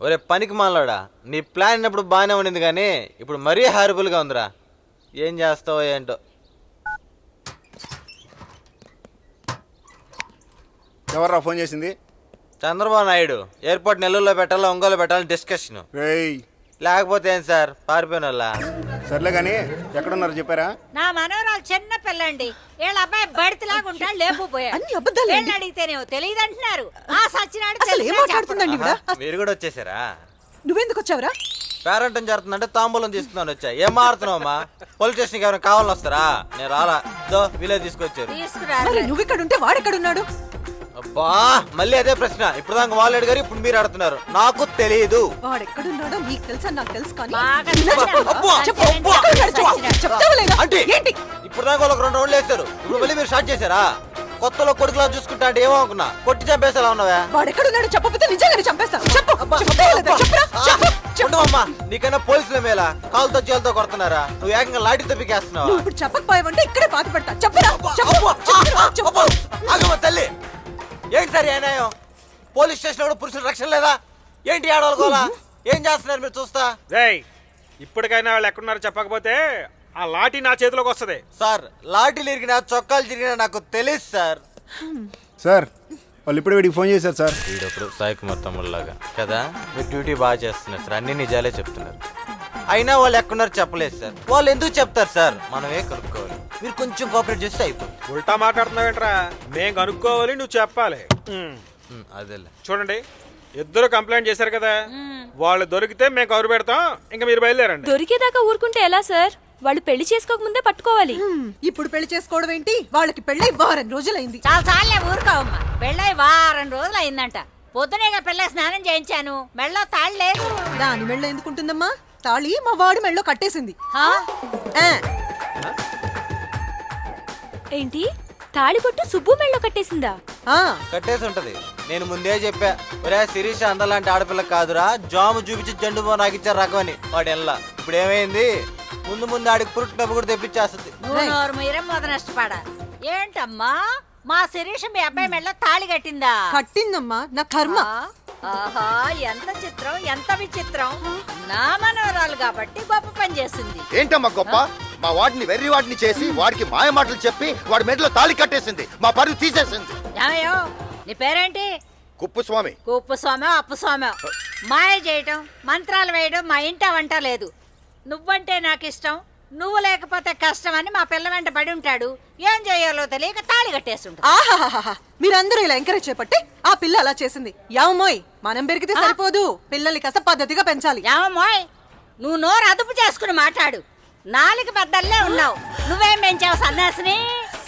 ఒరే పనికి మాలోడా, నీ ప్లాన్ ఉన్నప్పుడు బాగానే ఉండింది కానీ ఇప్పుడు మరీ హారిబుల్గా ఉందిరా. ఏం చేస్తావో ఏంటో. ఎవర్రా ఫోన్ చేసింది? చంద్రబాబు నాయుడు ఎయిర్పోర్ట్ నెల్లూరులో పెట్టాలో ఒంగోలు పెట్టాలని డిస్కషన్. లేకపోతే ఏం సార్, పారిపోయిన వాళ్ళ. సర్లే కానీ ఎక్కడున్నారు చెప్పారా? నా మనవరాలు చిన్న పిల్లండి, వీళ్ళ అబ్బాయి బడితలాగా ఉంటాడు, లేకపోయాడు. అడిగితేనేమో తెలియదు అంటున్నారు. ఆ సచ్చినాడు. మీరు కూడా వచ్చేసారా? నువ్వెందుకు వచ్చావురా? పేరెంటం జరుగుతుందంటే తాంబూలం తీసుకున్నాను వచ్చా. ఏం మారుతున్నావమ్మా? పోలీస్ స్టేషన్కి ఎవరైనా కావాలని వస్తారా? నేను రాలా. వీలే తీసుకొచ్చారు. నువ్వు ఇక్కడ ఉంటే వాడెక్కడున్నాడు? అబ్బా మళ్ళీ అదే ప్రశ్న. ఇప్పుడు దాకా వాళ్ళు అడిగారు, ఇప్పుడు మీరు అడుగుతున్నారు. నాకు తెలియదు. వాడెక్కడున్నాడో మీకు తెలుసా? నాకు తెలుసు కానీ ఇప్పుడు దాకా వాళ్ళకి 2 రౌండ్లు వేస్తారు. ఇప్పుడు మళ్ళీ మీరు స్టార్ట్ చేశారా? కొత్తలో కొడుకులా చూసుకుంటా అంటే ఏమో అనుకున్నా. కొట్టి చంపేసేలా ఉన్నావా? వాడెక్కడున్నాడు చెప్పకపోతే నిజంగానే చంపేస్తాను. చెప్పమ్మా, నీకైనా పోలీసుల మేలా కాలుతో చేలతో కొడుతున్నారా? నువ్వు ఏకంగా లాఠీతో పీకేస్తున్నావు. ఇప్పుడు చెప్పకపోయావంటే ఇక్కడే బాధ పెడతా. చెప్పరా తల్లి. ఏంటి సార్ అన్యాయం? పోలీస్ స్టేషన్ కూడా పురుషుల రక్షణ లేదా? ఏంటి ఆడవాళ్ళకోలా? ఏం చేస్తున్నారు మీరు చూస్తా? ఇప్పటికైనా వాళ్ళు ఎక్కడున్నారో చెప్పకపోతే ఆ లాఠీ నా చేతిలోకి వస్తుంది. సార్ లాఠీలు ఇరిగినా చొక్కాలు తిరిగినా నాకు తెలియదు సార్. సార్ వాళ్ళు ఇప్పుడు వీడికి ఫోన్ చేశారు సార్. వీడప్పుడు సాయి కుమార్ తమ్ముళ్ళలాగా కదా. మీరు డ్యూటీ బాగా చేస్తున్నారు సార్, అన్ని నిజాలే చెప్తున్నారు. అయినా వాళ్ళు ఎక్కడున్నారు చెప్పలేదు సార్. వాళ్ళు ఎందుకు చెప్తారు సార్? మనమే కనుక్కోవాలి. మీరు కొంచెం కోఆపరేట్ చేస్తే అయిపోతుంది. ఉల్టా మాట్లాడుతున్నావేంట్రా? మేము కనుక్కోవాలి, నువ్వు చెప్పాలి. అదేలే. చూడండి, ఇద్దరు కంప్లైంట్ చేశారు కదా, వాళ్ళు దొరికితే మేము కవర్ పెడతాం. ఇంకా మీరు బయలుదేరండి. దొరికేదాకా ఊరుకుంటే ఎలా సార్? వాళ్ళు పెళ్లి చేసుకోక ముందే పట్టుకోవాలి. ఇప్పుడు పెళ్లి చేసుకోవడం ఏంటి? వాళ్ళకి పెళ్ళై 2 వారం రోజులైంది. చాలా చాలే ఊరుకోవమ్మా. పెళ్ళై 2 వారం రోజులు అయిందంట. పొద్దునేగా పెళ్ళ స్నానం చేయించాను. మెళ్ళో తాళి లేదు. దాని మెళ్ళో ఎందుకుంటుందమ్మా? తాళి మా వాడి మెళ్ళో కట్టేసింది. ఏంటి? తాళిబొట్టు సుబ్బు మెళ్ళో కట్టేసిందా? కట్టేసి ఉంటది. నేను ముందే చెప్పా, ఒరే శిరీష అందలాంటి ఆడపిల్ల కాదురా, జాము చూపించి జండు బో నాకు ఇచ్చారు రకం అని. వాడు ఎల్లా. ఇప్పుడు ఏమైంది? ముందు ఆడికి పురుట్ డబ్బు కూడా తెప్పించేస్తుంది. నష్టపడాలి ఏంటమ్మా? మా శిరీష మీ అబ్బాయి మెళ్ళ తాళి కట్టిందా? కట్టిందమ్మా, నా కర్మ. ఆహా, ఎంత చిత్రం, ఎంత విచిత్రం. నా మనవరాలు కాబట్టి గొప్ప పని చేసింది. ఏంటమ్మా గొప్ప? మా వాడిని వెర్రి వాడిని చేసి వాడికి మాయ మాటలు చెప్పి వాడి మెడలో తాళి కట్టేసింది, మా పరువు తీసేసింది. ఏమయ్యో, నీ పేరేంటి? కుప్పుస్వామి. కుప్పుస్వామి, అప్పుస్వామి. మాయ చేయటం, మంత్రాలు వేయడం మా ఇంట వంట లేదు. నువ్వంటే నాకు ఇష్టం, నువ్వు లేకపోతే కష్టం అని మా పిల్ల వెంట పడి ఉంటాడు. ఏం చేయాలో తెలియక తాళి కట్టేస్తుంటా. ఆహాహాహా, మీరందరూ ఇలా ఎంకరేజ్ చేపట్టి ఆ పిల్ల అలా చేసింది. యావమోయ్, మనం పెరిగితే సరిపోదు, పిల్లల్ని కాస్త పద్ధతిగా పెంచాలి. యావమోయ్, నువ్వు నోరు అదుపు చేసుకుని మాట్లాడు. 4 పెద్దల్లే ఉన్నావు. నువ్వేం పెంచావు సన్నాసిని?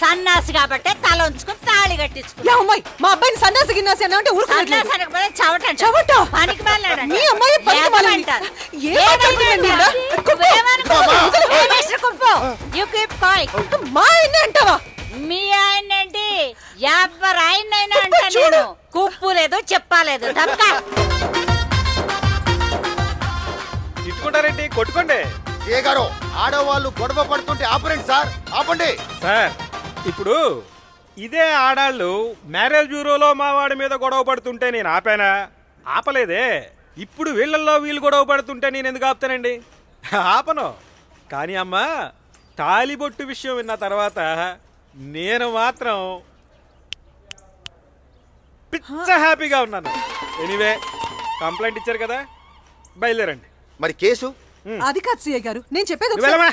సన్నాసి కాబట్టి తల ఉంచుకుని తాళి కట్టించుకుని. యావమోయ్, మా అబ్బాయిని సన్నాసి గిన్నాసి అన్నా అంటే ఊరుకోవట్లేదు. పనికి మీ అమ్మాయి మా ఆయన అంటావా? మీ ఆయన ఏంటి? ఎవరు ఆయనైనా అంటే నేను కుప్పు లేదు చెప్పలేదు. తిట్టుకుంటారేంటి? కొట్టుకోండి. ఏ గారు, ఆడవాళ్ళు గొడవ పడుతుంటే ఆపరండి సార్, ఆపండి సార్. ఇప్పుడు ఇదే ఆడాళ్ళు మ్యారేజ్ బ్యూరోలో మా వాడి మీద గొడవ పడుతుంటే నేను ఆపానా? ఆపలేదే. ఇప్పుడు వీళ్ళల్లో వీళ్ళు గొడవ పడుతుంటే నేను ఎందుకు ఆపుతానండి? ఆపను. కానీ అమ్మా, తాలిబొట్టు విషయం విన్న తర్వాత నేను మాత్రం పిచ్చ హ్యాపీగా ఉన్నాను. ఎనీవే, కంప్లైంట్ ఇచ్చారు కదా, బయలుదేరండి. మరి కేసు? అది కాదు సిఐ గారు, నేను చెప్పేది చెప్తాను.